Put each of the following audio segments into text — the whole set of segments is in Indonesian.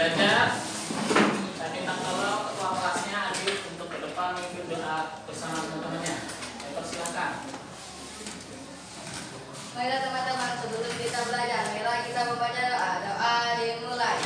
belajar. Saya minta tolong ketua kelasnya Adit untuk ke depan memimpin doa bersama teman-temannya. Saya persilakan. Baiklah teman-teman, sebelum kita belajar, marilah kita membaca doa. Doa dimulai.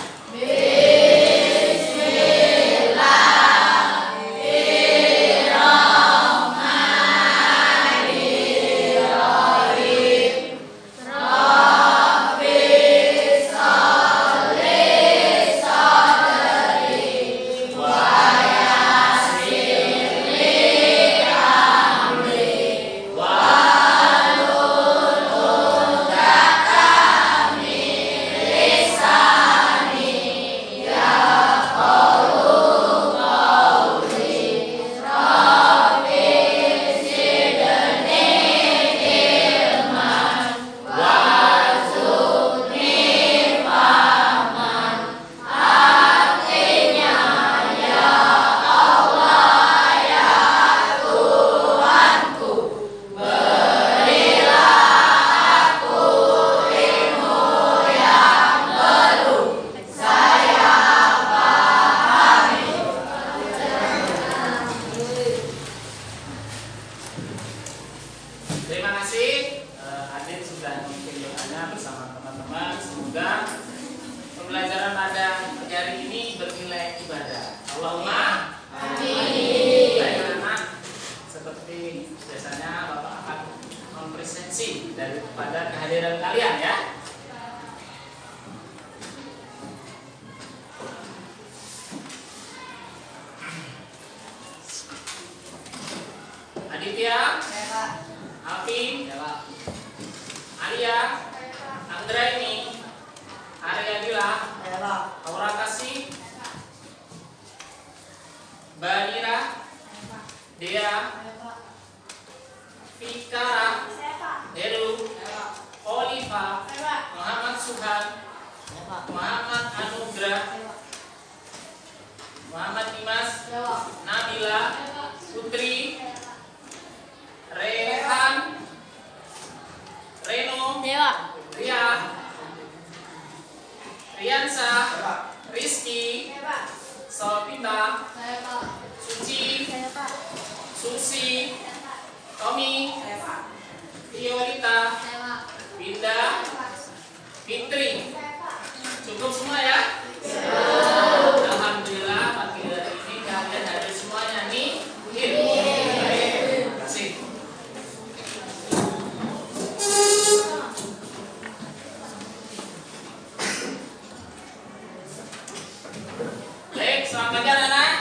Terima kasih Adit sudah memimpin doanya bersama teman-teman. Semoga pembelajaran pada pagi hari ini bernilai ibadah. Allahumma amin. Baik anak-anak, seperti biasanya Bapak akan mempresentasi daripada kehadiran kalian ya. Aditya, Alvin, Arya, Anggraini, Arya Dila, Aura Kasih, Barira, Dea, Fikara, Heru, Oliva, Muhammad Suhan, Muhammad Anugrah, Muhammad Dimas, Nabila, Putri, Rehan, Reno, Ria, Riansa, Rizky, Sopita, Suci, Susi, Tommy, Violita, Winda, Fitri. Cukup semua ya? Alhamdulillah pagi hari ini kalian hadir semuanya nih. Terima kasih. Baik, selamat pagi anak-anak.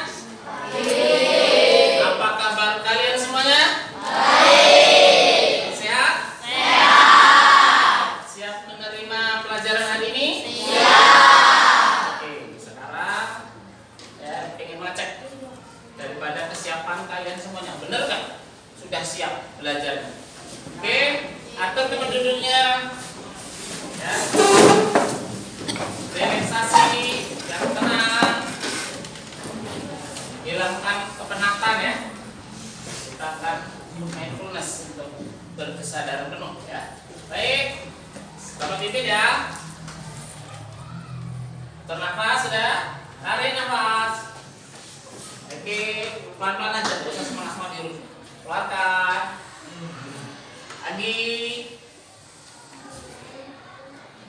Apa kabar kalian semuanya? Baik. Sehat? Sehat. Siap menerima pelajaran hari ini? Siap. Oke, sekarang ya ingin mengecek daripada kesiapan kalian semuanya. Benar kan? Sudah siap belajar. Oke, atur tempat duduknya. Ya. Relaksasi yang tenang. Hilangkan kepenatan ya. Kita akan mindfulness untuk berkesadaran penuh ya. Baik, Bapak pimpin ya. Atur nafas sudah. Tarik nafas. Oke, pelan-pelan aja, tidak usah semangat-semangat dulu. Keluarkan. Lagi.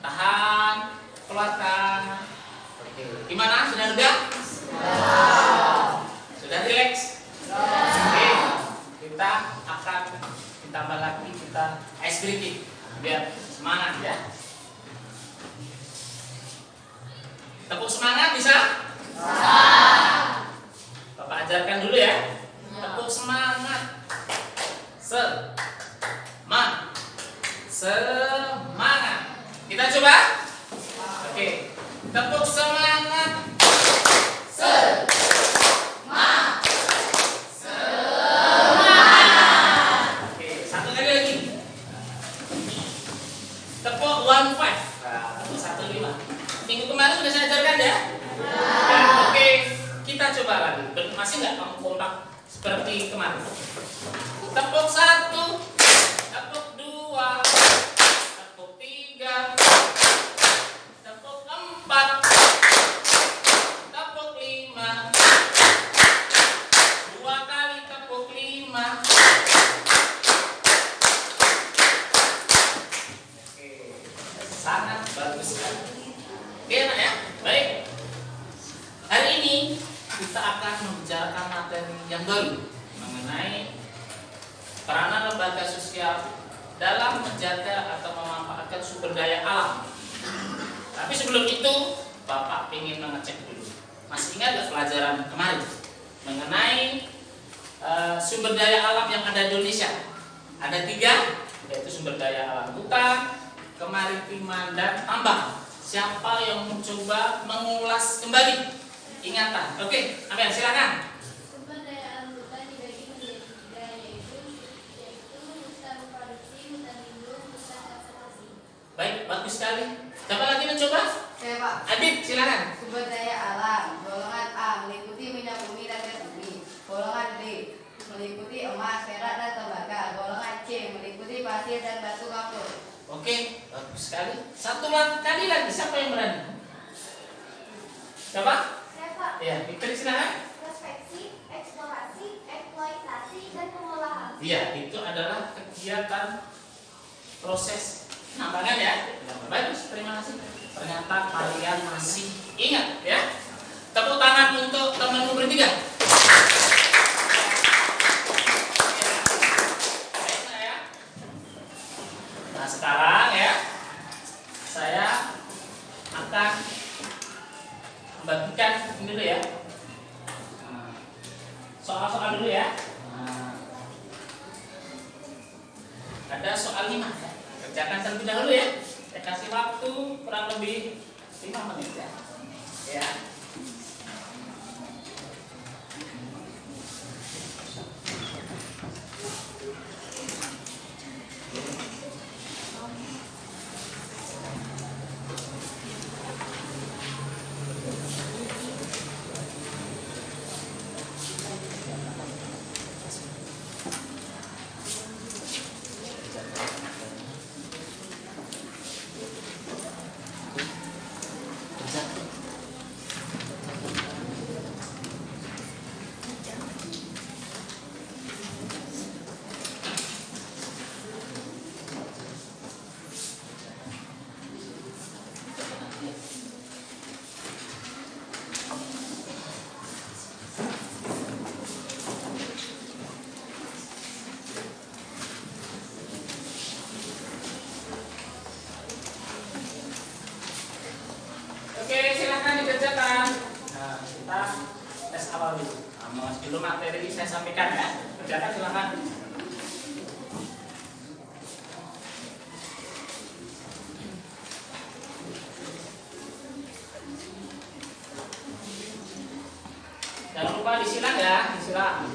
Tahan. Keluarkan. Oke, gimana? Sudah lega? Sudah rileks? Oke, kita akan ditambah lagi kita ice breathing biar semangat ya. Tepuk semangat bisa? Bapak ajarkan dulu ya. Tepuk semangat. Semangat. Kita coba. Oke. Tepuk semangat. Oke, satu kali lagi. Tepuk 1-5. Nah, tepuk 1-5. Minggu kemarin sudah saya ajarkan ya? Ya, oke. Kita coba lagi. Masih nggak kamu kompak seperti kemarin? Tepuk 1, tepuk 2, tepuk 3, tepuk 4, kita akan membicarakan materi yang baru mengenai peranan lembaga sosial dalam menjaga atau memanfaatkan sumber daya alam. Tapi sebelum itu, Bapak ingin mengecek dulu. Masih ingat gak pelajaran kemarin mengenai sumber daya alam yang ada di Indonesia? Ada 3, yaitu sumber daya alam hutan, kemaritiman, dan tambang. Siapa yang mencoba mengulas kembali ingatan? Oke, Amin, silakan. Sumber daya alam hutan dibagi menjadi 3, yaitu hutan produksi, hutan lindung, hutan konservasi. Baik, bagus sekali. Siapa lagi mencoba? Saya Pak. Adit, silakan. Sumber daya alam golongan A meliputi minyak bumi dan gas bumi. Golongan B meliputi emas, perak, dan tembaga. Golongan C meliputi pasir dan batu kapur. Oke, bagus sekali. Satu kali lagi, siapa yang berani? Siapa? Saya Pak, Ya, Victor, silakan. prospeksi, eksplorasi, eksploitasi, dan pengolahan. Iya, itu adalah kegiatan proses penambangan ya. Bagus, terima kasih. Ternyata kalian masih ingat ya. Tepuk tangan untuk temanmu bertiga. Ya. Nah sekarang ya, saya akan membagikan ini dulu ya. Soal-soal dulu ya. Ada soal 5 ya. Kerjakan terlebih dahulu ya. Saya kasih waktu kurang lebih 5 menit ya. Ya. Oke, silakan dikerjakan. Nah, kita tes awal dulu. Nah, sebelum materi saya sampaikan ya. Kerjakan silakan. Jangan lupa disilang ya, disilang.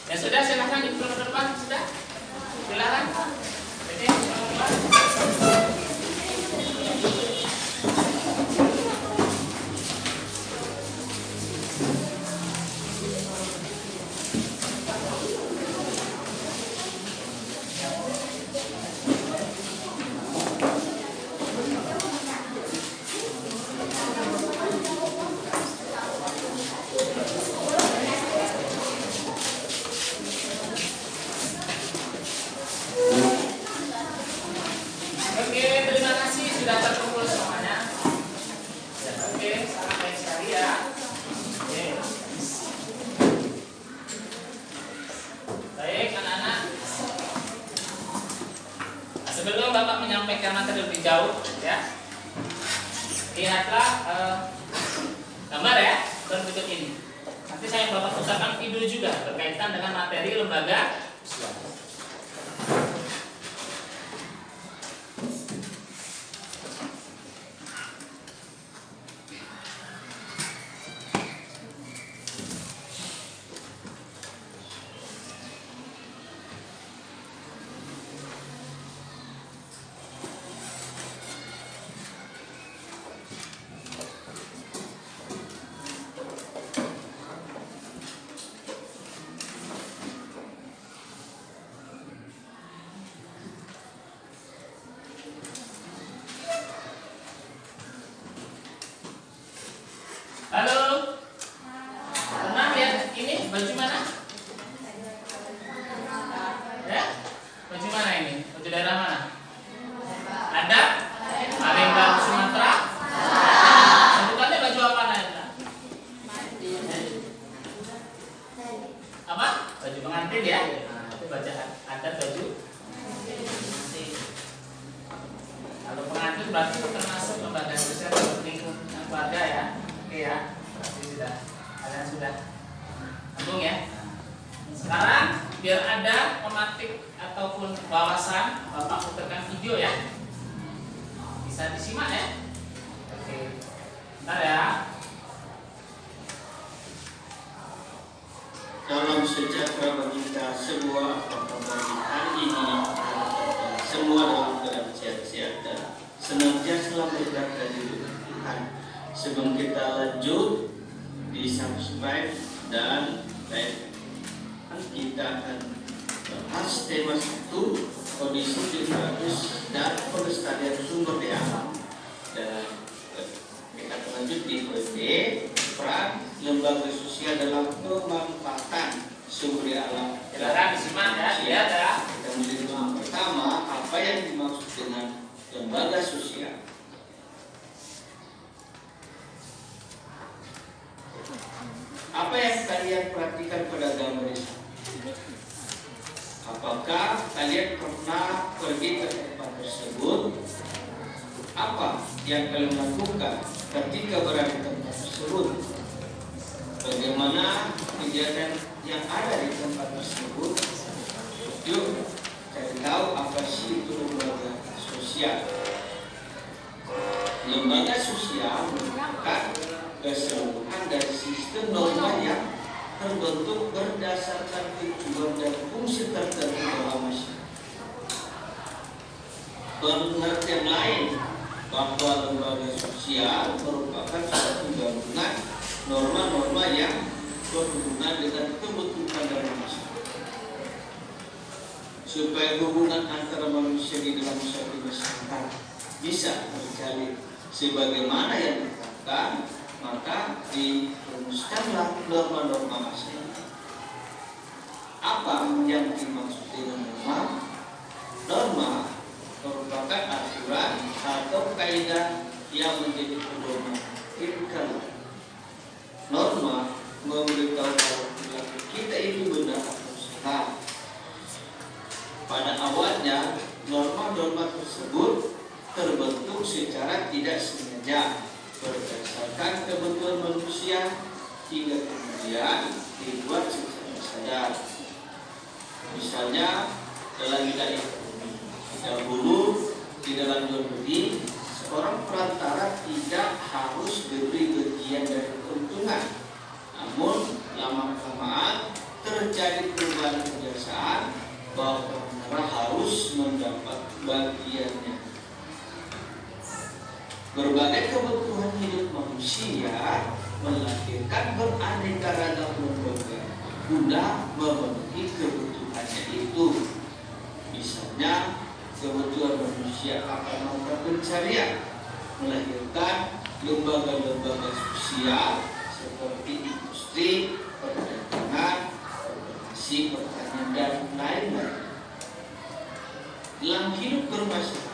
Ya sudah, silahkan di depan sudah. Silakan. Jadi, oke, terima kasih sudah terkumpul semuanya. Ya, oke, sangat baik sekali ya. Oke. Baik, anak-anak. Nah, sebelum Bapak menyampaikan materi lebih jauh, ya, lihatlah gambar ya, berikut ini. Nanti saya Bapak putarkan video juga berkaitan dengan materi lembaga sosial. pengantin ya. Nah, itu bacaan adat baju pengantin. Kalau pengantin berarti itu termasuk lembaga sosial lingkungan keluarga ya. Oke ya. Berarti sudah kalian sudah nyambung ya. Sekarang biar ada pematik ataupun wawasan, Bapak putarkan video ya. Bisa disimak ya. Oke. Bentar ya. Dalam sejahtera bagi kita semua, apakah bagi hari ini semua dalam keadaan sehat-sehat dan senantiasa berkat dari Tuhan. Sebelum kita lanjut di subscribe dan like, kita akan bahas tema 1, kondisi geografis dan pelestarian sumber daya alam. Dan kita akan lanjut di peran lembaga sosial dalam pemanfaatan sumber daya alam. Silakan disimak ya, lihat ya. Kita melihat yang pertama, apa yang dimaksud dengan lembaga sosial. Apa yang kalian perhatikan pada gambar ini? Apakah kalian pernah pergi ke tempat tersebut? Apa yang kalian lakukan ketika berada di tempat tersebut? Bagaimana kejadian yang ada di tempat tersebut? Yuk cari tahu apa sih itu lembaga sosial. Lembaga sosial merupakan keseluruhan dari sistem norma yang terbentuk berdasarkan tujuan dan fungsi tertentu dalam masyarakat. Pengertian lain bahwa lembaga sosial merupakan suatu gabungan norma-norma yang berhubungan dengan kebutuhan dari masyarakat, supaya hubungan antara manusia di dalam suatu masyarakat bisa terjalin sebagaimana yang ditetapkan, maka dirumuskanlah norma-norma masyarakat. Apa yang dimaksud dengan norma? Norma merupakan aturan atau kaidah yang menjadi pedoman hidup. Norma memberitahu bahwa perilaku kita itu benar atau salah. Pada awalnya, norma-norma tersebut terbentuk secara tidak sengaja berdasarkan kebutuhan manusia hingga kemudian dibuat secara sadar. Misalnya dalam bidang ekonomi, dahulu di dalam jual beli seorang perantara tidak harus diberi bagian dari keuntungan, namun lama-kelamaan terjadi perubahan kebiasaan bahwa perantara harus mendapat bagiannya. Berbagai kebutuhan hidup manusia melahirkan beraneka ragam lembaga guna memenuhi kebutuhannya itu. Misalnya kebutuhan manusia akan melakukan pencarian, melahirkan lembaga-lembaga sosial seperti industri, perdagangan, koperasi, pertanian, dan lain-lain. Dalam hidup bermasyarakat,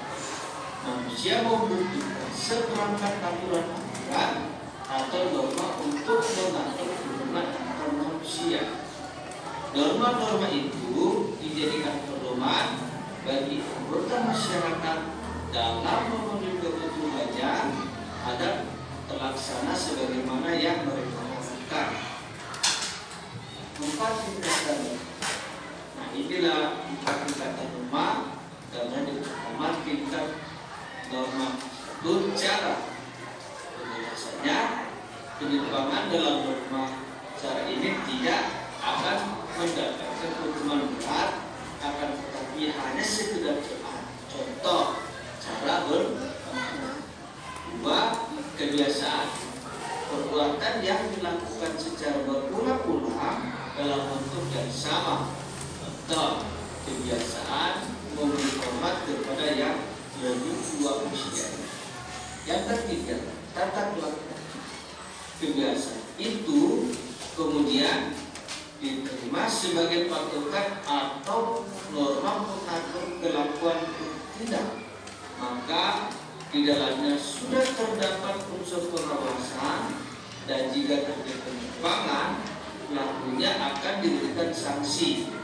manusia membutuhkan seperangkat aturan-aturan atau norma untuk mengatur hubungan antar manusia. Norma-norma itu dijadikan pedoman bagi anggota masyarakat dalam memenuhi kebutuhannya agar terlaksana sebagaimana yang mereka harapkan. 4 tingkatan. Nah, inilah 4 tingkatan norma. Karena di pertama tingkat norma itu cara penjelasannya, penyimpangan dalam norma cara ini tidak akan mendapatkan hukuman berat, akan tetapi hanya sekedar contoh cara dua, kebiasaan perbuatan yang dilakukan secara berulang-ulang dalam bentuk yang sama. Contoh kebiasaan memberi hormat kepada yang lebih tua usia. Yang ketiga, tata kelola. Kebiasaan itu kemudian diterima sebagai patokan atau norma pengatur kelakuan tindak, maka di dalamnya sudah terdapat unsur pengawasan, dan jika terjadi penyimpangan, pelakunya akan diberikan sanksi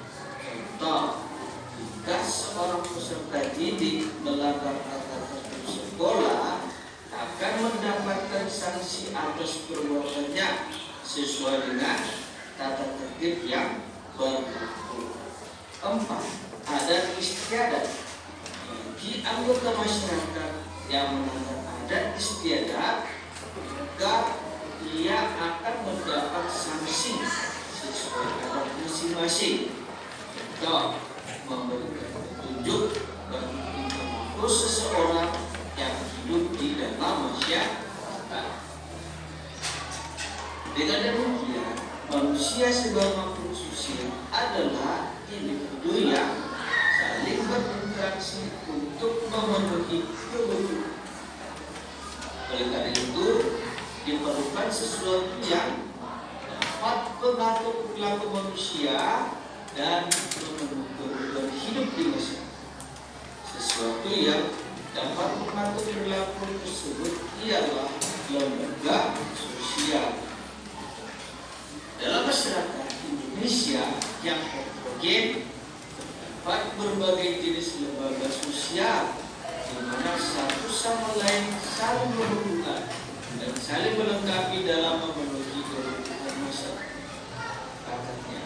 Contoh, jika seorang peserta didik melanggar tata tertib sekolah akan mendapatkan sanksi atas perbuatannya sesuai dengan tata tertib yang berlaku. 4. Adat istiadat. Bagi anggota masyarakat yang melanggar adat istiadat, maka ia akan mendapat sanksi sesuai adat masing-masing. Contoh, memberikan petunjuk bagi tingkah laku seseorang yang hidup di dalam masyarakat. Dengan demikian, manusia sebagai makhluk sosial adalah individu yang saling berinteraksi untuk memenuhi kebutuhan. Oleh karena itu, diperlukan sesuatu yang dapat mengatur perilaku manusia dan memenuhi kebutuhan hidup di masyarakat. Sesuatu yang dapat mengatur perilaku tersebut ialah lembaga sosial. Dalam masyarakat Indonesia yang heterogen, terdapat berbagai jenis lembaga sosial di mana satu sama lain saling berhubungan dan saling melengkapi dalam memenuhi kebutuhan masyarakatnya.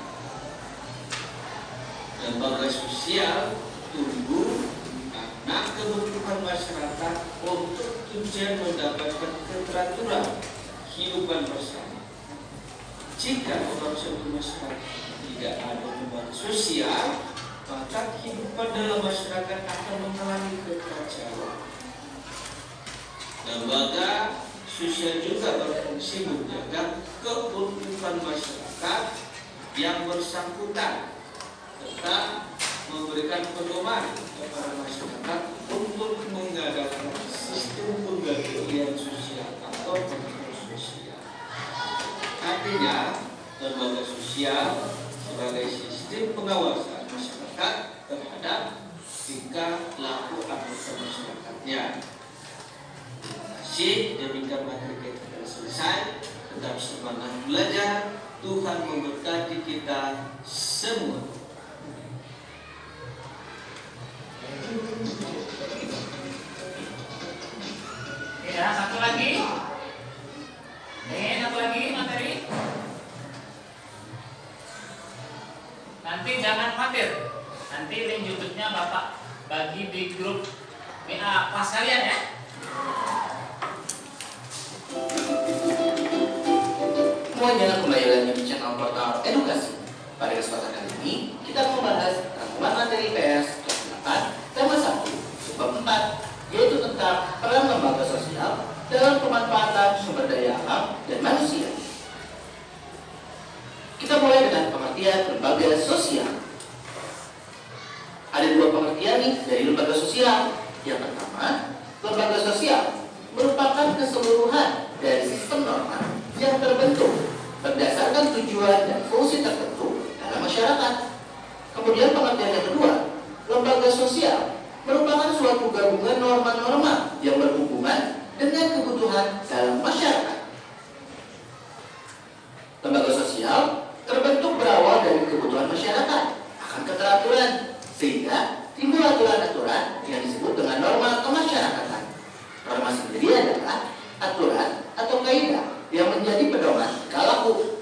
Lembaga sosial tumbuh karena kebutuhan masyarakat untuk tujuan mendapatkan keteraturan kehidupan bersama. Jika orang suatu masyarakat tidak ada lembaga sosial, maka kehidupan dalam masyarakat akan mengalami kekacauan. Lembaga sosial juga berfungsi menjaga keutuhan masyarakat yang bersangkutan serta memberikan pedoman kepada masyarakat untuk mengadakan sistem penggantian sosial atau kontrol sosial. Artinya, lembaga sosial sebagai sistem pengawasan masyarakat terhadap tingkah laku anggota masyarakatnya. Terima kasih, demikian materi kita telah selesai. Tetap semangat belajar. Tuhan memberkati kita semua. Ya, satu lagi. Satu lagi materi. Nanti jangan khawatir. Nanti link YouTube-nya Bapak bagi di grup WA kelas kalian ya. Semuanya kembali lagi di channel portal edukasi. Pada kesempatan kali ini kita membahas rangkuman materi PS kelas 8 tema 1 subbab 4, yaitu tentang peran lembaga sosial dalam pemanfaatan sumber daya alam dan manusia. Kita mulai dengan pengertian lembaga sosial. Ada dua pengertian nih dari lembaga sosial. Yang pertama, lembaga sosial merupakan keseluruhan dari sistem norma yang terbentuk berdasarkan tujuan dan fungsi tertentu dalam masyarakat. Kemudian pengertian yang kedua, lembaga sosial merupakan suatu gabungan norma-norma yang berhubungan dengan kebutuhan dalam masyarakat. Lembaga sosial terbentuk berawal dari kebutuhan masyarakat akan keteraturan, sehingga timbul aturan-aturan yang disebut dengan norma kemasyarakatan. Norma sendiri adalah aturan atau kaidah yang menjadi pedoman tingkah laku.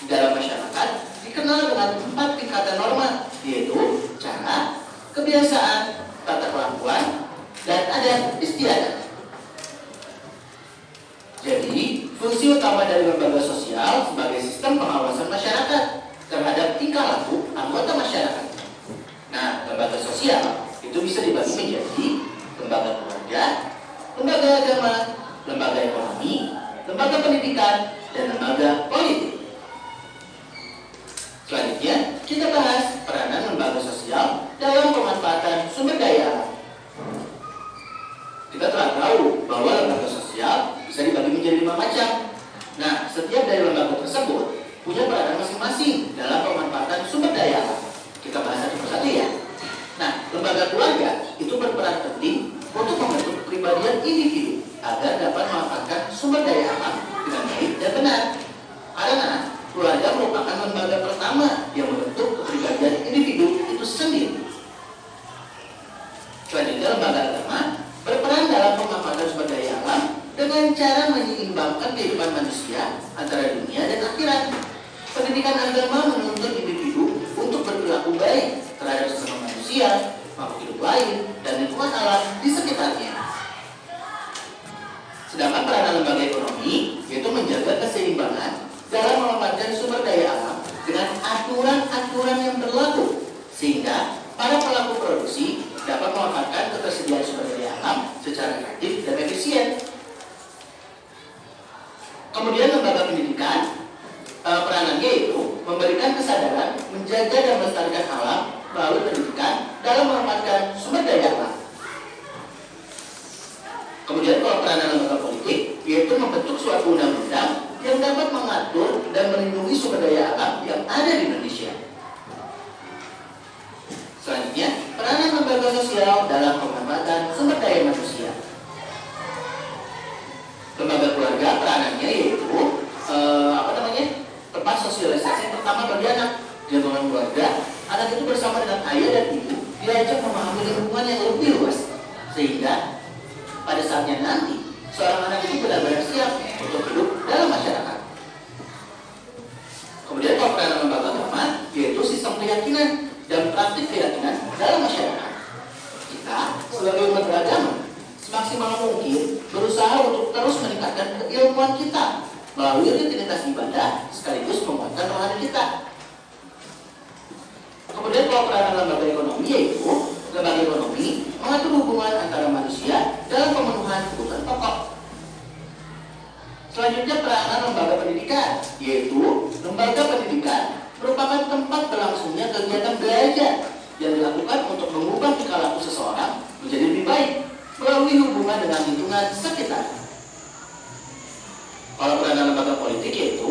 Di dalam masyarakat dikenal dengan 4 tingkatan norma, yaitu cara, kebiasaan, tata kelakuan, dan adat istiadat. Jadi, fungsi utama dari lembaga sosial sebagai sistem pengawasan masyarakat terhadap tingkah laku anggota masyarakat. Nah, lembaga sosial itu bisa dibagi menjadi lembaga keluarga, lembaga agama, lembaga ekonomi, lembaga pendidikan, dan lembaga politik. Selanjutnya, kita bahas peranan lembaga sosial dalam pemanfaatan sumber daya alam. Kita telah tahu bahwa lembaga sosial bisa dibagi menjadi 5 macam. Nah, setiap dari lembaga tersebut punya peranan masing-masing dalam pemanfaatan sumber daya alam. Kita bahas satu persatu ya. Nah, lembaga keluarga itu berperan penting untuk membentuk kepribadian individu agar dapat memanfaatkan sumber daya alam dengan baik dan benar. Karena keluarga merupakan lembaga pertama yang membentuk kepribadian individu itu Pendidikan agama menuntut individu untuk berperilaku baik terhadap sesama manusia, makhluk hidup lain, dan lingkungan alam di sekitarnya. Sedangkan peranan lembaga ekonomi yaitu menjaga keseimbangan dalam memanfaatkan sumber daya alam dengan aturan-aturan yang berlaku, sehingga para pelaku produksi dapat memanfaatkan ketersediaan sumber daya alam secara efektif dan efisien. Kemudian lembaga pendidikan peranannya itu memberikan kesadaran menjaga dan melestarikan alam melalui pendidikan dalam memanfaatkan sumber daya alam. Kemudian kalau peranan lembaga politik yaitu membentuk suatu undang-undang yang dapat mengatur dan melindungi sumber daya alam yang ada di Indonesia. Selanjutnya, peranan lembaga sosial dalam pemanfaatan sumber daya manusia. Lembaga keluarga peranannya yaitu tempat sosialisasi pertama bagi anak. Di lingkungan keluarga, anak itu bersama dengan ayah dan ibu diajak memahami lingkungan yang lebih luas, sehingga pada saatnya nanti seorang anak itu benar-benar siap untuk hidup dalam masyarakat. Kemudian kalau peranan lembaga agama yaitu sistem keyakinan dan praktik keyakinan dalam masyarakat. Kita sebagai umat beragama semaksimal mungkin berusaha untuk terus meningkatkan keilmuan kita melalui rutinitas ibadah sekaligus menguatkan rohani kita. Kemudian kalau peranan lembaga ekonomi yaitu lembaga ekonomi mengatur hubungan antara manusia dalam pemenuhan kebutuhan pokok. Selanjutnya peranan lembaga pendidikan yaitu lembaga pendidikan merupakan tempat berlangsungnya kegiatan belajar yang dilakukan untuk mengubah tingkah laku seseorang menjadi lebih baik melalui hubungan dengan lingkungan sekitar. Kalau peranan lembaga politik yaitu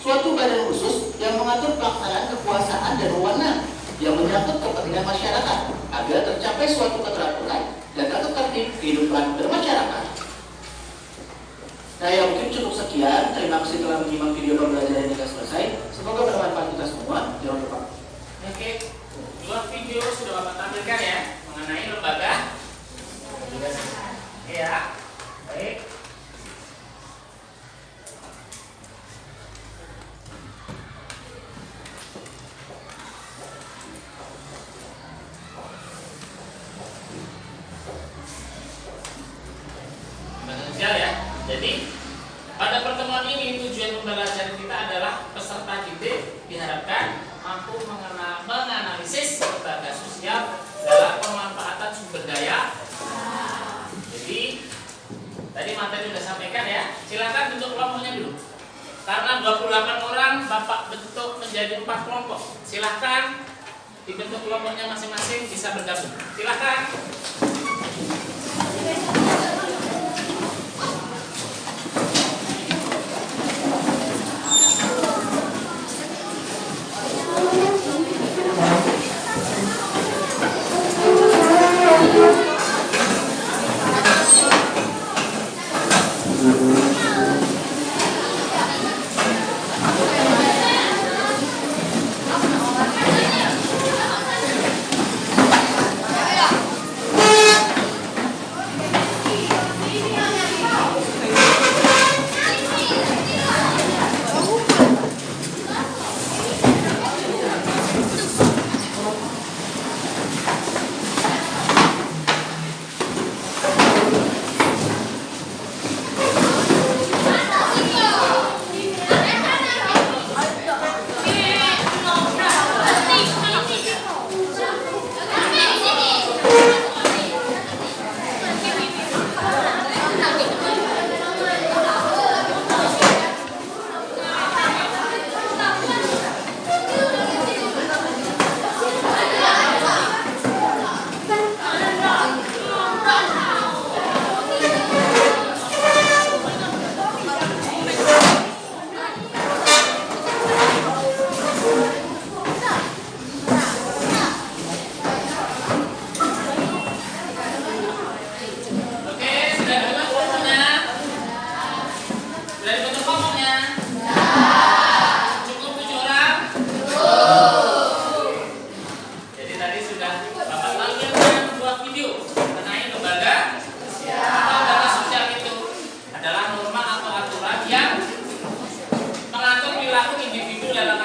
suatu badan khusus yang mengatur pelaksanaan kekuasaan dan wewenang yang menyangkut kepentingan masyarakat agar tercapai suatu keteraturan dan tata tertib kehidupan bermasyarakat. Nah ya mungkin cukup sekian. Terima kasih telah menyimak video pembelajaran hingga selesai. Semoga bermanfaat kita semua. Jangan lupa. Oke, dua video sudah Bapak tampilkan ya mengenai lembaga. Ya, baik. Ya. Jadi pada pertemuan ini tujuan pembelajaran kita adalah peserta didik diharapkan mampu menganalisis lembaga sosial dalam pemanfaatan sumber daya. Jadi tadi materi sudah sampaikan ya. Silakan bentuk kelompoknya dulu. Karena 28 orang Bapak bentuk menjadi 4 kelompok. Silakan dibentuk kelompoknya masing-masing bisa bergabung. Silakan. Mengatur perilaku individu dalam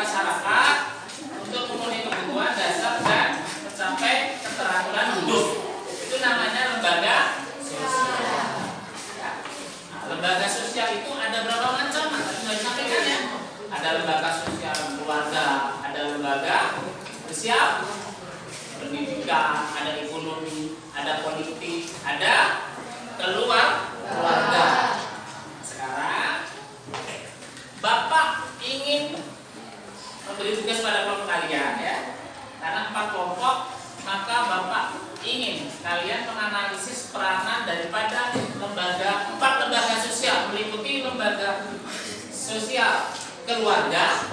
sosial, pendidikan, ada ekonomi, ada politik, ada keluarga. Sekarang Bapak ingin memberi tugas pada kelompok kalian ya. Karena 4 kelompok, maka Bapak ingin kalian menganalisis peranan daripada 4 lembaga sosial, meliputi lembaga sosial keluarga,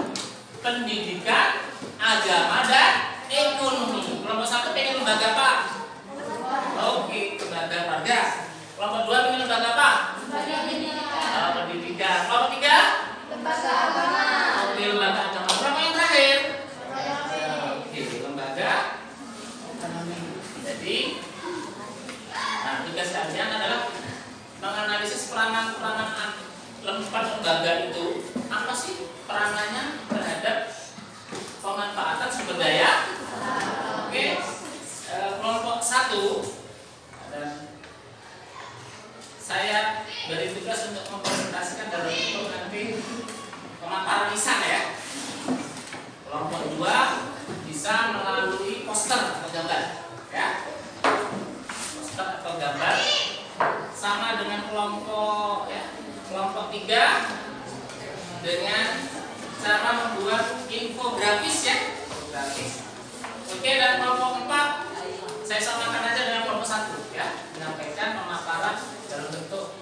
pendidikan, agama, dan ekonomi. Kelompok 1 pengen lembaga apa? Oke, lembaga keluarga. Kelompok 2 pengen lembaga apa? Pendidikan. Kelompok 3? Lembaga agama. Oke, lembaga agama. Kelompok yang terakhir? Oke, lembaga ekonomi. Jadi, tugas kalian adalah menganalisis peranan-peranan 4 lembaga itu. Apa sih peranannya terhadap pemanfaatan sumber daya? Oke, kelompok 1 dan saya beri tugas untuk mempresentasikan dalam bentuk nanti pemaparan lisan ya. Kelompok 2 bisa melalui poster atau gambar ya. Poster atau gambar sama dengan kelompok 3 dengan cara membuat infografis ya. Oke, dan kelompok 4 saya samakan aja dengan kelompok 1 ya, menyampaikan pemaparan dalam bentuk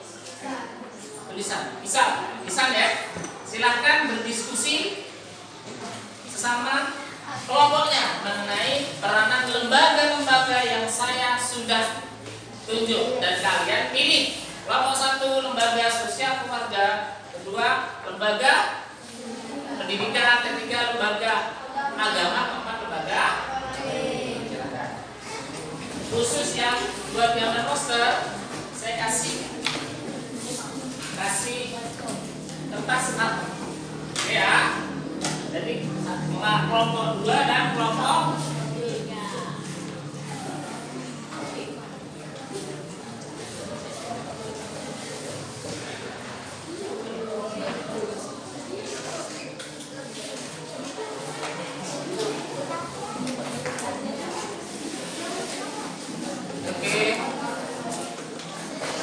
tulisan. Bisa ya. Silahkan berdiskusi sesama kelompoknya mengenai peranan lembaga-lembaga yang saya sudah tunjuk dan kalian pilih. Kelompok 1 lembaga sosial keluarga, kedua lembaga pendidikan, ketiga lembaga agama, keempat lembaga. Silakan. Khusus yang buat gambar poster, saya kasih kertas ya. Jadi kelompok 2 dan kelompok 3.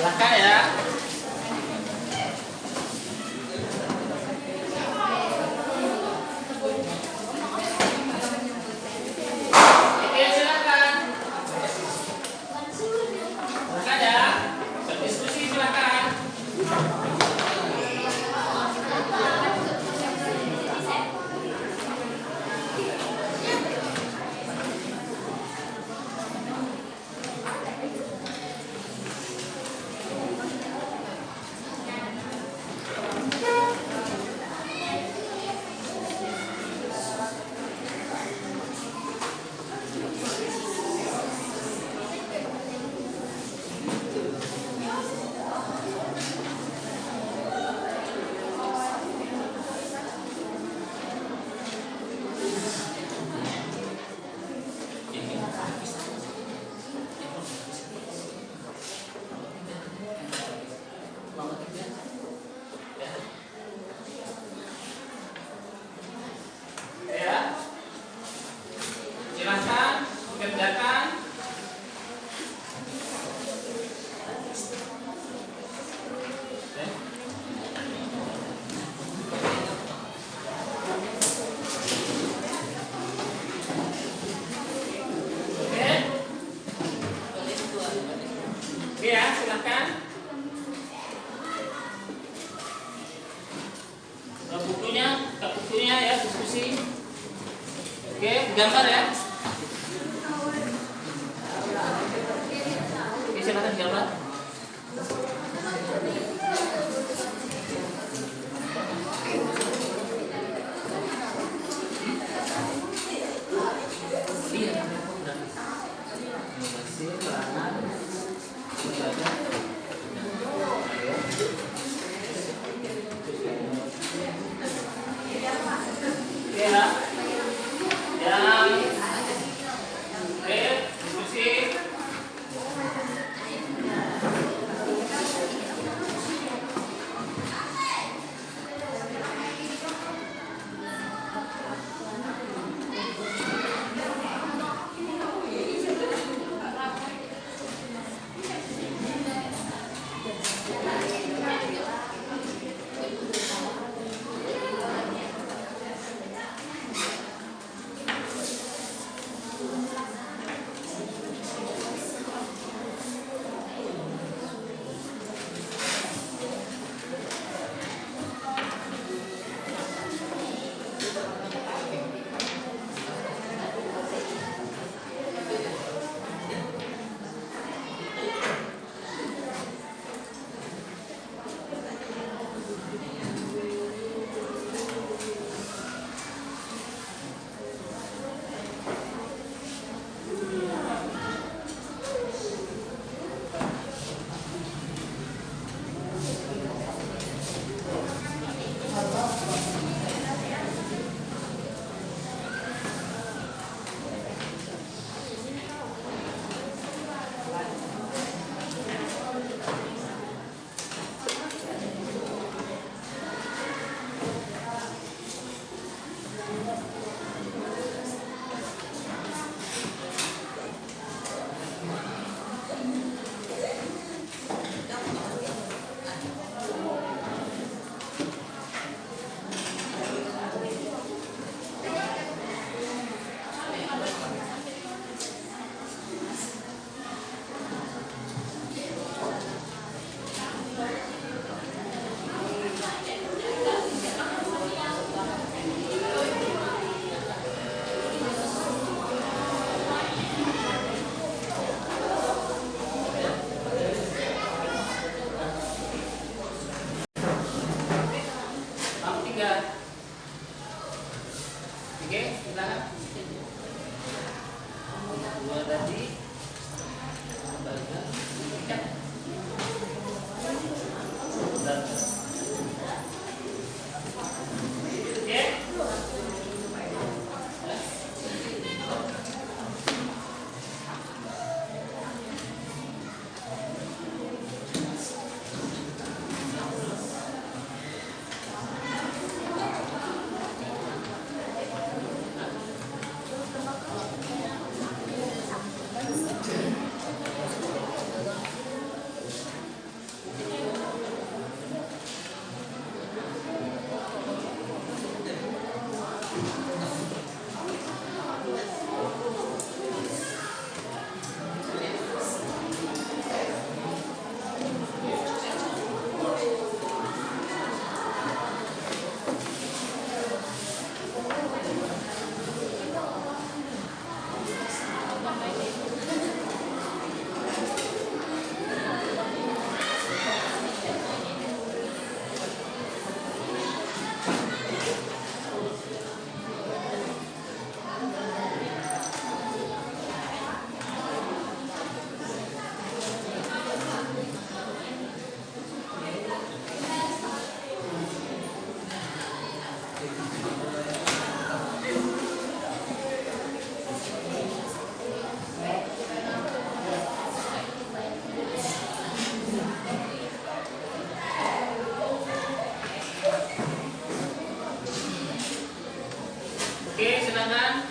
Silakan ya. Oke, silakan. Silakan ya. Berdiskusi silakan. Ya. Silakan kerjakan. Oke ya, silakan. Ke bukunya ya, diskusi. Oke, gambar ya. Oke, silakan gambar. Ya. Yang diskusi. Oke, silakan. Dua tadi. Oke, silakan.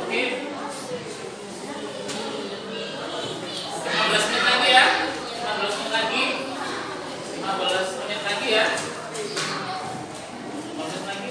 Oke. 15 menit lagi ya. 15 menit lagi. 15 menit lagi ya. 15 lagi.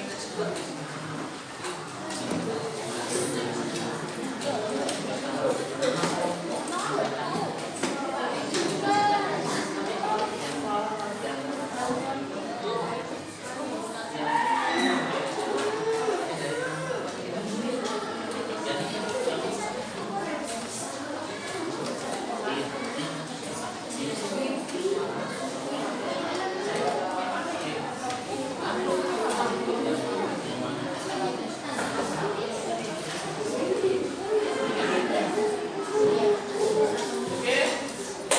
Oke.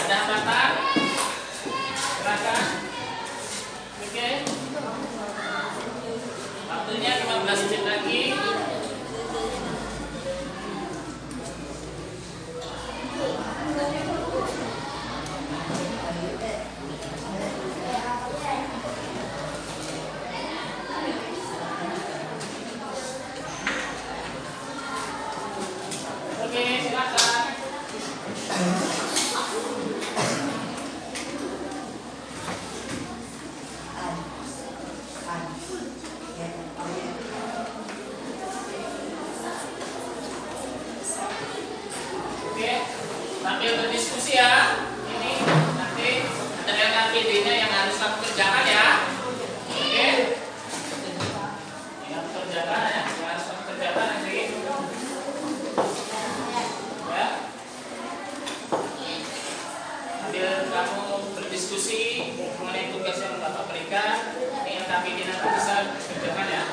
Ada hambatan? Silakan. Oke. Waktunya 15 menit lagi. Oke, silakan. Oke, sambil berdiskusi ya. Ini nanti ada LKPD-nya yang harus kamu kerjakan ya. Oke. Yang kerjakan ya, yang harus kamu kerjakan nanti. Ya. Sambil kamu berdiskusi mengenai tugas yang Bapak berikan, ini LKPD nanti bisa kerjakan ya.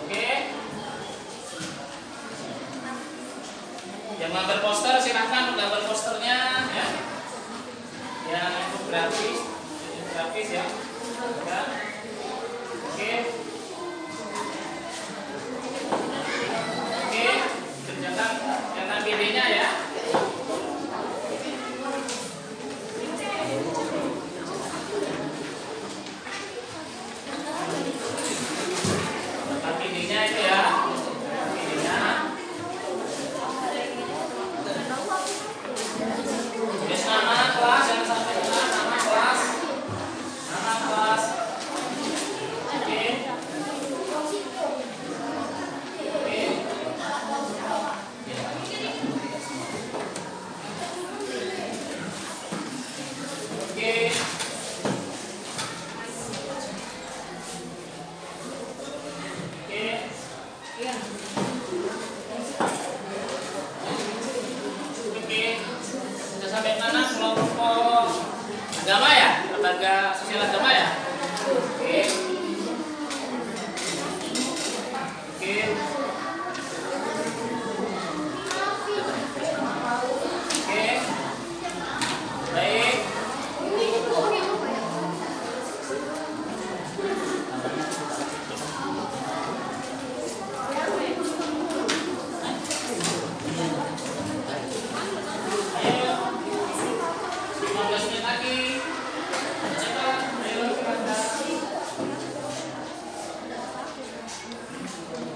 Oke. Jangan berpotong.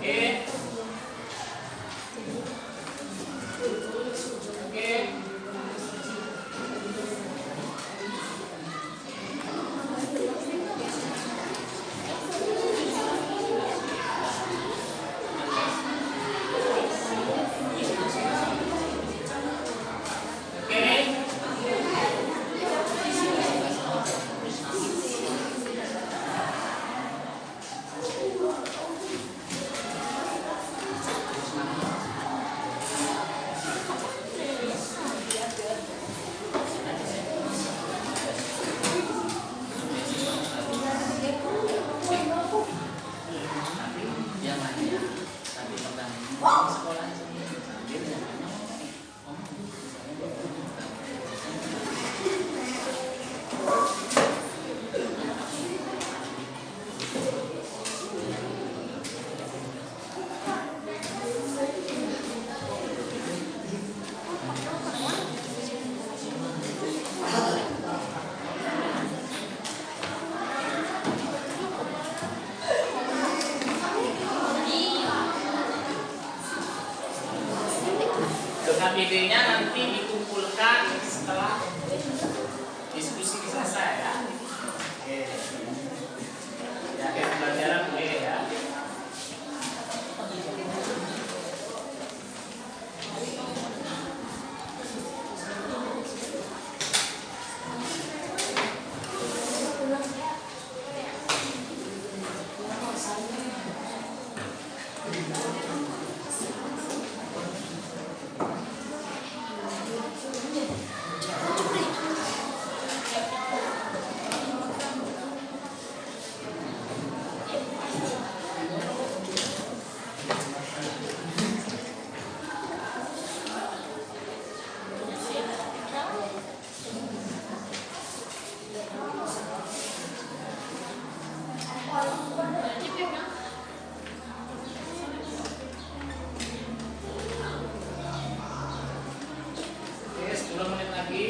Oke. Oke. KPD-nya nanti dikumpulkan setelah diskusi selesai ya. Oke. Ya, akhir pembelajaran boleh ya. Oke, 10 menit lagi.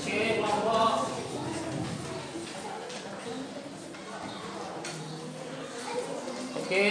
Oke, kelompok. Oke.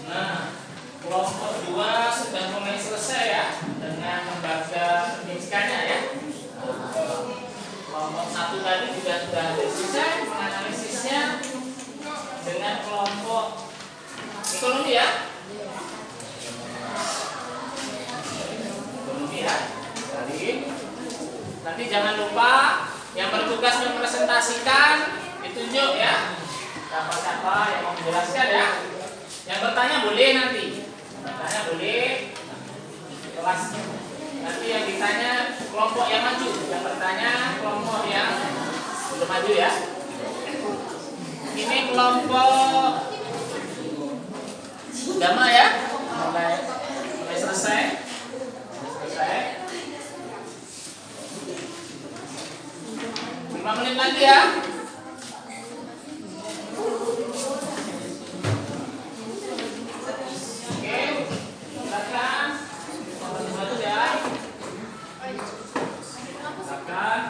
Nah, kelompok 2 sudah mulai selesai ya dengan membaca pendidikannya ya. Kelompok 1 tadi juga sudah selesai menganalisisnya dengan kelompok ekonomi ya. Ekonomi ya. Tadi Nanti jangan lupa yang bertugas mempresentasikan ditunjuk ya. Siapa-siapa yang mau menjelaskan ya. Yang bertanya boleh nanti. Bertanya boleh. Kelas. Nanti yang ditanya kelompok yang maju. Yang bertanya kelompok yang belum maju ya. Ini kelompok Dama ya. Mulai selesai. 5 menit lagi ya. Oke, silakan. Satu ya. Silakan.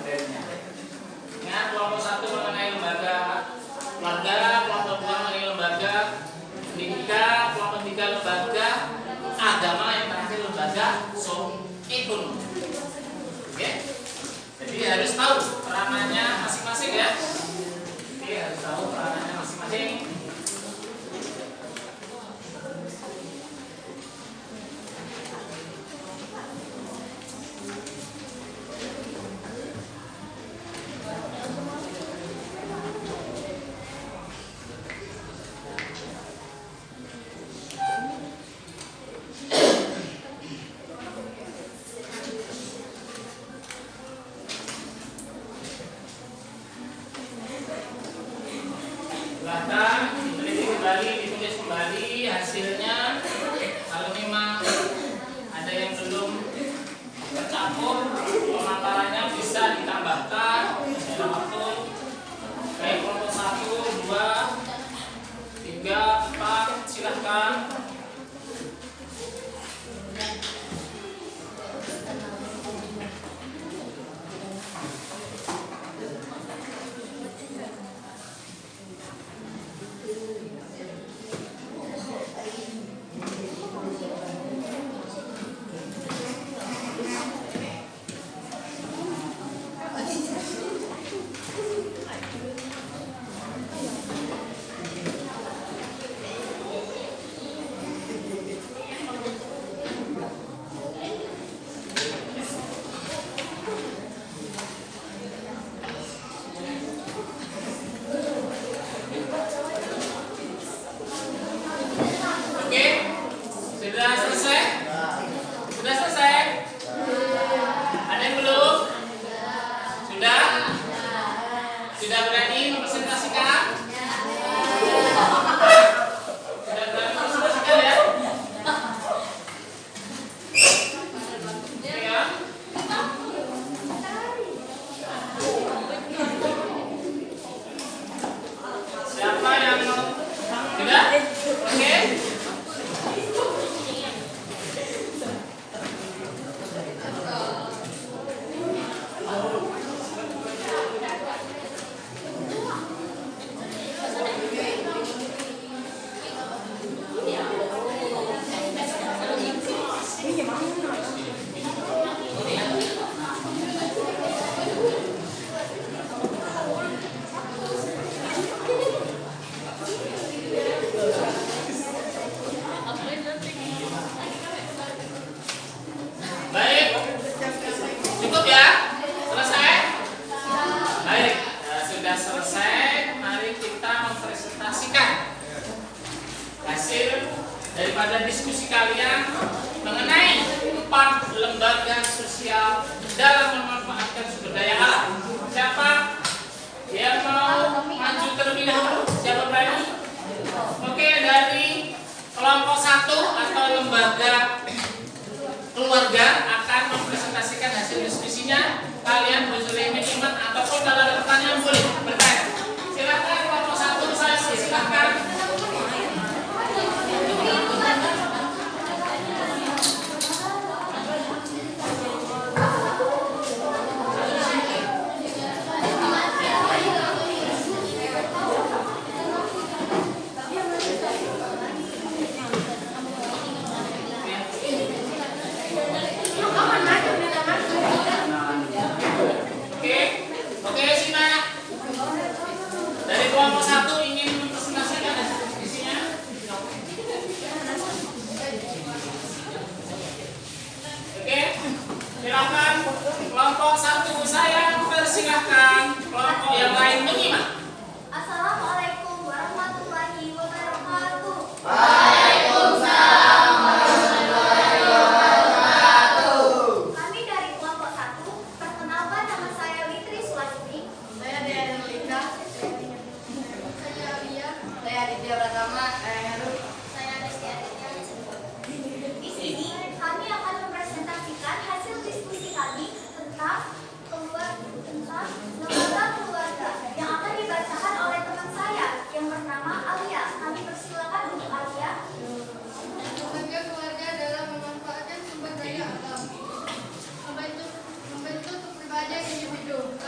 materinya. Ingat, kelompok 1 mengenai lembaga keluarga, kelompok 2 mengenai lembaga pendidikan, kelompok 3 lembaga agama, yang terakhir lembaga ekonomi. Oke? Jadi harus tahu peranannya masing-masing ya. Oke, harus tahu peranannya masing-masing. Silahkan diteliti kembali, ditulis kembali hasilnya. Kalau memang ada yang belum tercakup pemaparannya, bisa ditambahkan dalam waktu baik kelompok 1, 2, 3, 4, silahkan.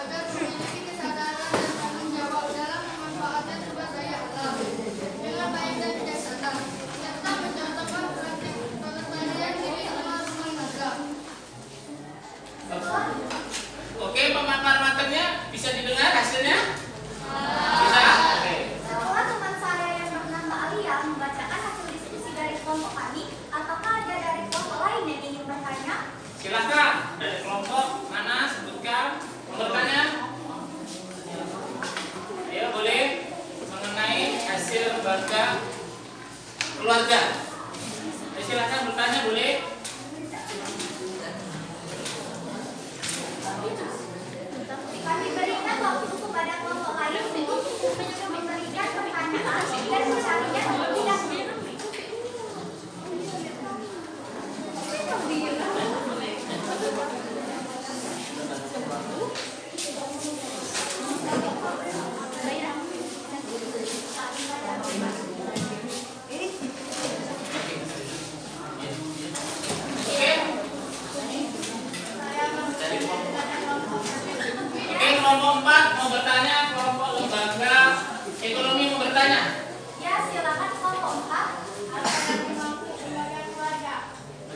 agar memiliki kesadaran dan tanggung jawab dalam memanfaatkan sumber daya alam dengan baik dan bijaksana, serta mencontohkan praktik pelestarian milik rumah-rumah warga. Oke, pemaparan matanya bisa didengar hasilnya? Bisa? Oke. Setelah teman saya yang bernama Mbak Alia membacakan hasil diskusi dari kelompok kami, apakah ada dari kelompok lain yang ingin bertanya? Silakan dari kelompok mana sebutkan nomornya. Ayo boleh mengenai hasil lembaga keluarga. Silakan bertanya boleh. Kami berikan waktu kepada kelompok lain untuk memberikan pertanyaan dan mencarinya terlebih dahulu. Oke. Oke, kelompok 4 mau bertanya, kelompok lembaga ekonomi mau bertanya. Ya, silakan kelompok 4.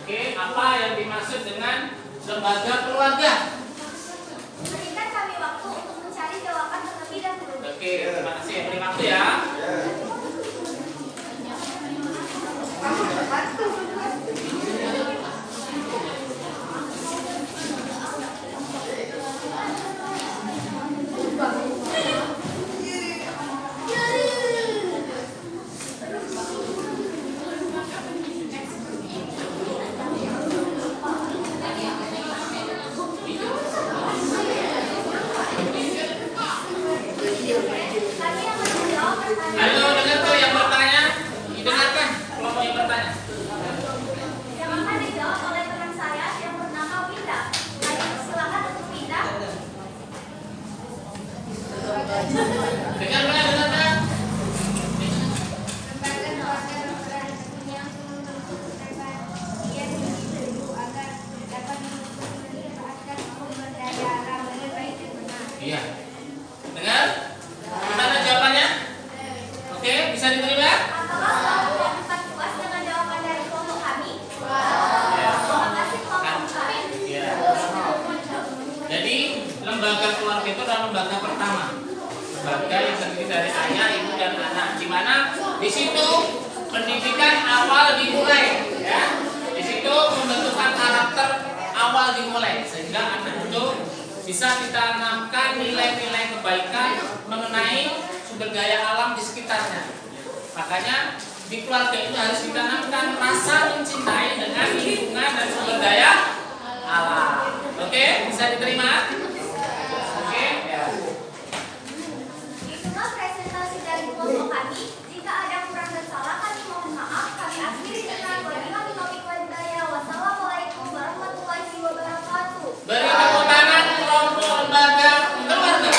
Oke, apa yang dimaksud dengan lembaga keluarga? Berikan kami waktu untuk mencari jawaban terlebih dahulu. Oke, terima kasih. Beri waktu ya. Kami yang menjawab pertanyaan. Ayo dengar tuh yang bertanya, didengarkan kelompok yang bertanya. Yang akan dijawab oleh teman saya yang bernama Winda. Ayo, silakan untuk Winda. Dengar dengar. Lembaga keluarga berperan yang menentukan ia dibentuk agar dapat memanfaatkan sumber daya alam dengan baik dan benar. Iya. Dengar? Gimana jawabannya? Oke, bisa diterima? Apakah kelompok 4 puas dengan jawaban dari kelompok kami? Terima kasih kelompok kami. Iya. Jadi lembaga keluarga itu adalah lembaga pertama. Lembaga yang terdiri dari ayah, ibu, dan anak. Di mana di situ pendidikan awal dimulai, ya. Di situ pembentukan karakter awal dimulai, sehingga anak itu bisa ditanamkan nilai-nilai kebaikan mengenai sumber daya alam di sekitarnya. Makanya di keluarga itu harus ditanamkan rasa mencintai dengan lingkungan dan sumber daya alam. Oke, bisa diterima? Oke, ya. Itulah presentasi dari kelompok kami. Jika ada kurang dan salah, kami mohon maaf. Kami akhiri dengan wabillahi taufiq wal hidayah. Wassalamualaikum warahmatullahi wabarakatuh. Beri tepuk tangan kelompok lembaga keluarga.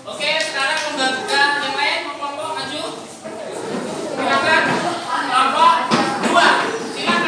Oke, sekarang lembaga yang lain, kelompok maju. Silakan kelompok 2. Silakan.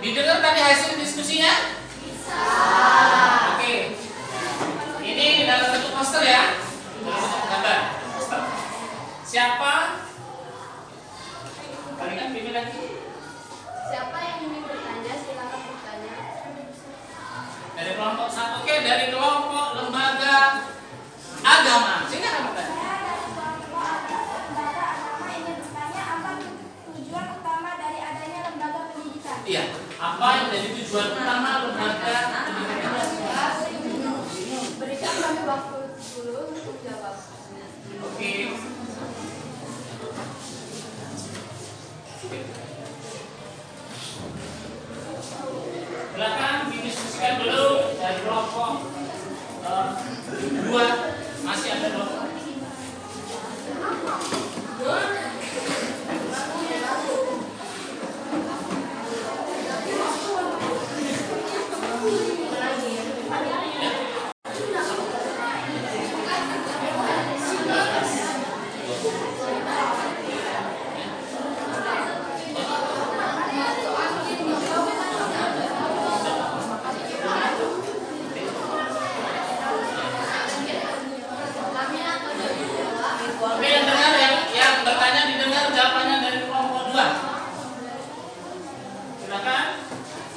Didengar tadi hasil diskusinya? Bisa. Oke. Ini dalam bentuk poster ya. Dalam bentuk gambar. Poster. Siapa? Kalian pilih lagi. Siapa yang ingin bertanya, silakan bertanya. Dari kelompok satu. Oke, dari kelompok lembaga agama. Silakan bertanya. Saya dari kelompok lembaga agama ingin bertanya apa tujuan utama dari adanya lembaga pendidikan? Iya. Apa yang menjadi tujuan utama lembaga pendidikan? Berikan kami waktu dulu untuk jawab. Oke. Silakan didiskusikan dulu dari kelompok 2. Masih ada kelompok. Oke, yang dengar yang bertanya didengar jawabannya dari kelompok 2. Silakan.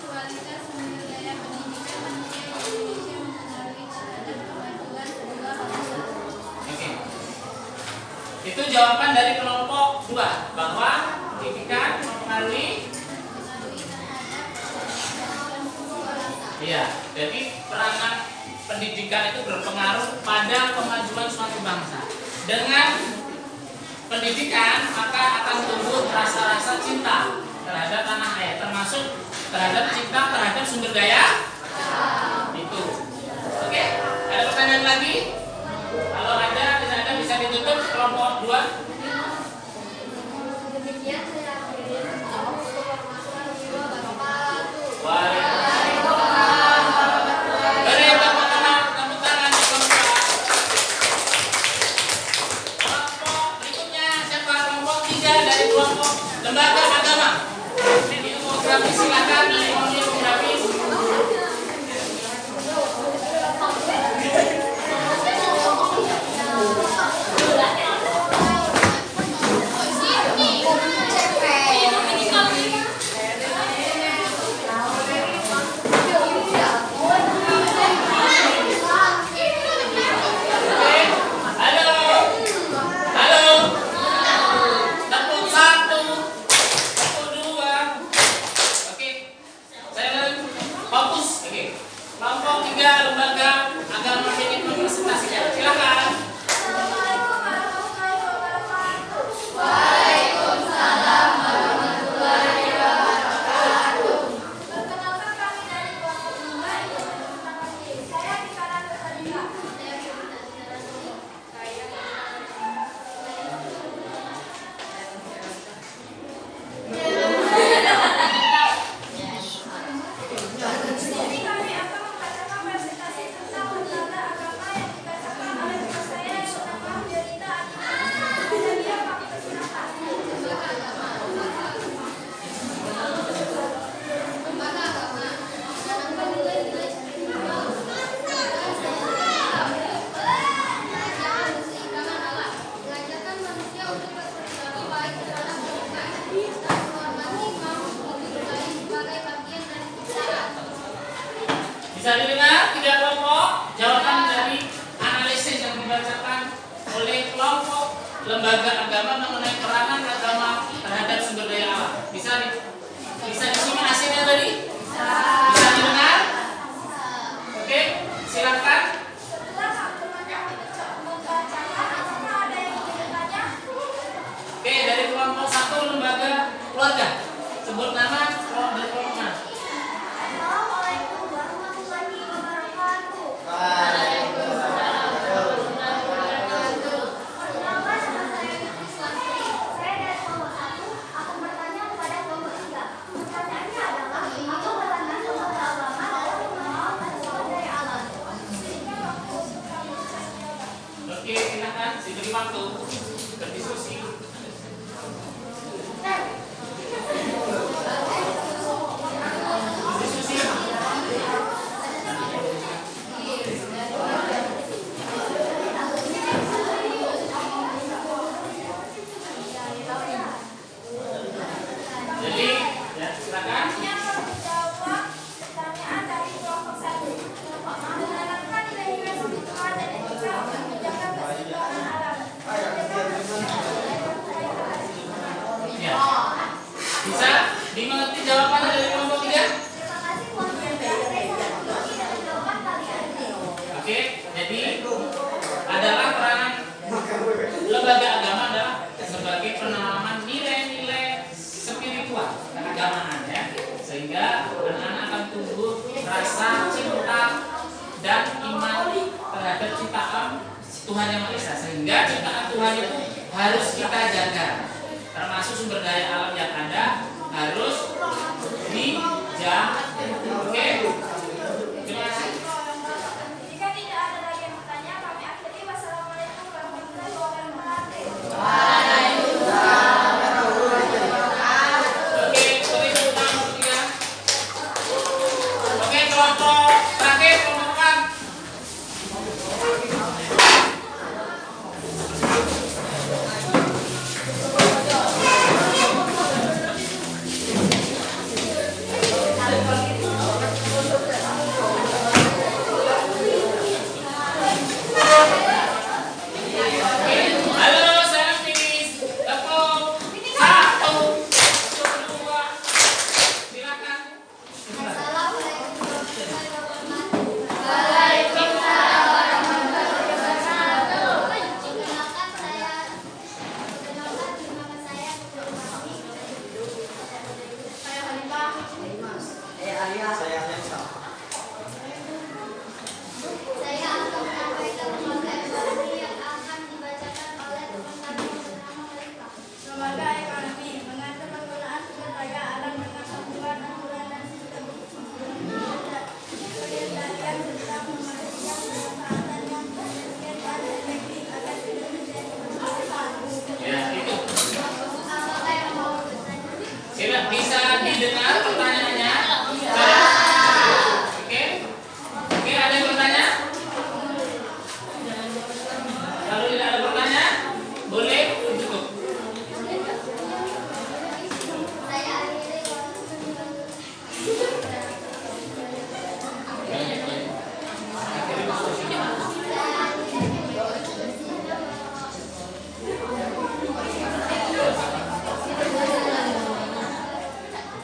Kualitas sumber daya pendidikan manusia Indonesia melalui terhadap kemajuan sebuah bangsa. Oke. Itu jawaban dari kelompok 2 bahwa pendidikan mempengaruhi. Iya, jadi peranan pendidikan itu berpengaruh pada kemajuan suatu bangsa. Dengan pendidikan maka akan tumbuh rasa-rasa cinta terhadap tanah air, termasuk terhadap cinta terhadap sumber daya itu. Oke, ada pertanyaan lagi? Kalau ada, tidak ada bisa ditutup kelompok 2. Demikian saya akhiri. Assalamualaikum warahmatullahi wabarakatuh. Waalaikumsalam. Beri tepuk tangan di kelompok. Kelompok berikutnya siapa? Kelompok 3 dari kelompok lembaga agama. Ilmu silakan ilmu grafis. Kelompok 3 lembaga agama milik representasinya. Silakan. Assalamualaikum warahmatullahi wabarakatuh. Waalaikumsalam warahmatullahi wabarakatuh. Perkenalkan kami dari kelompok 2 ingin memperkenalkan diri. Saya Dikara Nursalika. Jadi kami akan membacakan presentasi tentang lembaga agama yang dibacakan oleh teman saya yang bernama Yolita Adinda. Ada dia kami persilakan. Lembaga agama menanamkan nilai-nilai spiritual, kepercayaan, keseimbangan alam, mengajarkan manusia untuk berperilaku baik terhadap Tuhan dan menghormati kaum muslimin lain sebagai bagian dari kebenaran. Bisa didengar 3 kelompok jawaban dari analisis yang dibacakan oleh kelompok lembaga agama mengenai peranan agama terhadap sumber daya alam. Bisa disimak hasilnya tadi? Bisa didengar? Oke, silakan. Setelah teman-teman membacakan, apakah ada yang ingin bertanya? Oke, dari kelompok 1 lembaga keluarga. Sebut nama dari kelompok mana? Assalamualaikum warahmatullahi wabarakatuh. Perkenalkan nama saya Yusuf Santri. Saya dari kelompok 1 akan bertanya kepada kelompok 3. Pertanyaannya adalah, apa Bisa dimengerti jawabannya dari kelompok 3? Terima kasih Tuan Guru. Saya sangat mengerti dengan jawaban kalian. Oke, jadi adalah peranan lembaga agama adalah sebagai penanaman nilai-nilai spiritual keagamaan ya, sehingga anak-anak akan tumbuh rasa cinta dan iman terhadap ciptaan Tuhan Yang Maha Esa, sehingga ciptaan Tuhan itu harus kita jaga, termasuk sumber daya alam yang ada harus dijaga. Oke, terima kasih. Jika tidak ada lagi yang bertanya, kami akhiri. Wassalamualaikum warahmatullahi wabarakatuh. Oke, seperti itu nomor 3. Oke, kelompok terakhir, kelompok 4. Halo, salam finish. Tepuk 1, 2, silakan. Assalamualaikum warahmatullahi wabarakatuh. Perkenalkan nama saya Saya akan menyampaikan materi yang akan dibacakan oleh teman kami yang bernama Melika. Lembaga ekonomi mengatur penggunaan sumber daya alam dengan sambungan aturan dan sistem pengendalian tentang memastikan pemanfaatan yang efisien dan efektif agar tidak terjadi permasalahan. Ya, itu. Apakah yang mau bertanya? Silakan, bisa didengar pertanyaannya? Oke. Oke, ada yang bertanya? Kalau tidak ada pertanyaan, boleh tutup. Saya akhiri.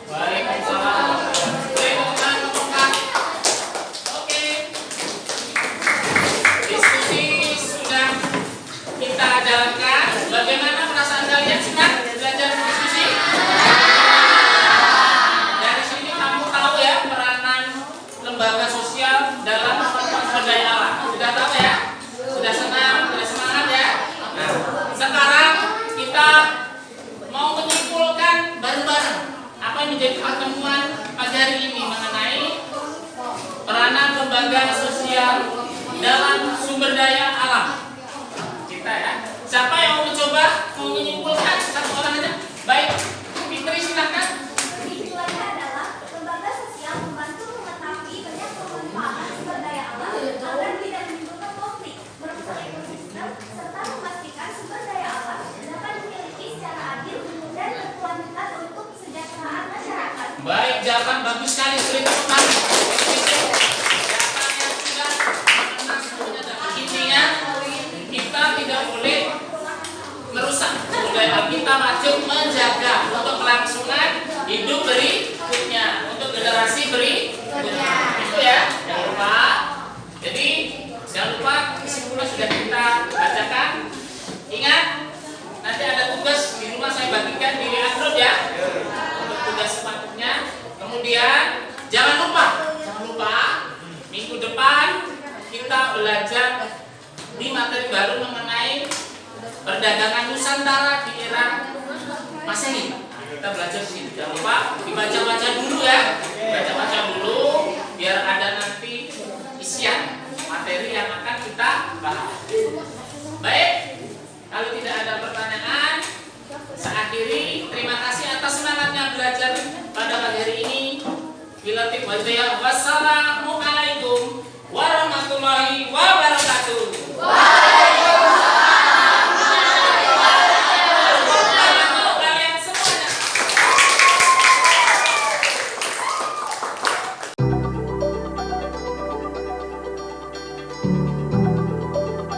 Waalaikumsalam. Waalaikumsalam. Oke. Diskusi sudah kita jalankan. Bagaimana perasaan kalian senang belajar diskusi? Dari sini kamu tahu ya peranan lembaga sosial dalam memanfaatkan sumber daya alam. Sudah tahu ya? Sudah senang, sudah semangat ya? Nah, sekarang kita mau menyimpulkan bareng-bareng apa yang menjadi pertemuan pagi hari ini mengenai peranan lembaga sosial dalam sumber daya alam kita ya. Siapa yang mau mencoba mau menyimpulkan satu orang aja? Baik, Fitri silakan. Tujuannya adalah lembaga sosial membantu mengetahui banyak pemanfaatan sumber daya alam agar tidak menimbulkan konflik, merusak ekosistem, serta memastikan sumber daya alam dapat dimiliki secara adil dan berkelanjutan untuk kesejahteraan masyarakat. Baik, jawaban bagus sekali. Beri tepuk tangan. Jawaban yang sudah mengenal semuanya. Dan intinya kita tidak boleh merusak sumber daya alam. Kita wajib menjaga untuk kelangsungan hidup berikutnya, untuk generasi berikutnya. Itu ya, jangan lupa. Jadi jangan lupa kesimpulan sudah kita bacakan. Ingat, nanti ada tugas di rumah saya bagikan di WA group ya. Untuk tugas sepatutnya. Kemudian jangan lupa minggu depan kita belajar di materi baru mengenai perdagangan Nusantara di era Masehi. Kita belajar di sini. Jangan lupa dibaca-baca dulu ya. Baca-baca dulu biar ada nanti isian materi yang akan kita bahas. Baik, kalau tidak ada pertanyaan, saya akhiri. Terima kasih atas semangatnya belajar pada pagi hari ini. Wassalamualaikum warahmatullahi wabarakatuh.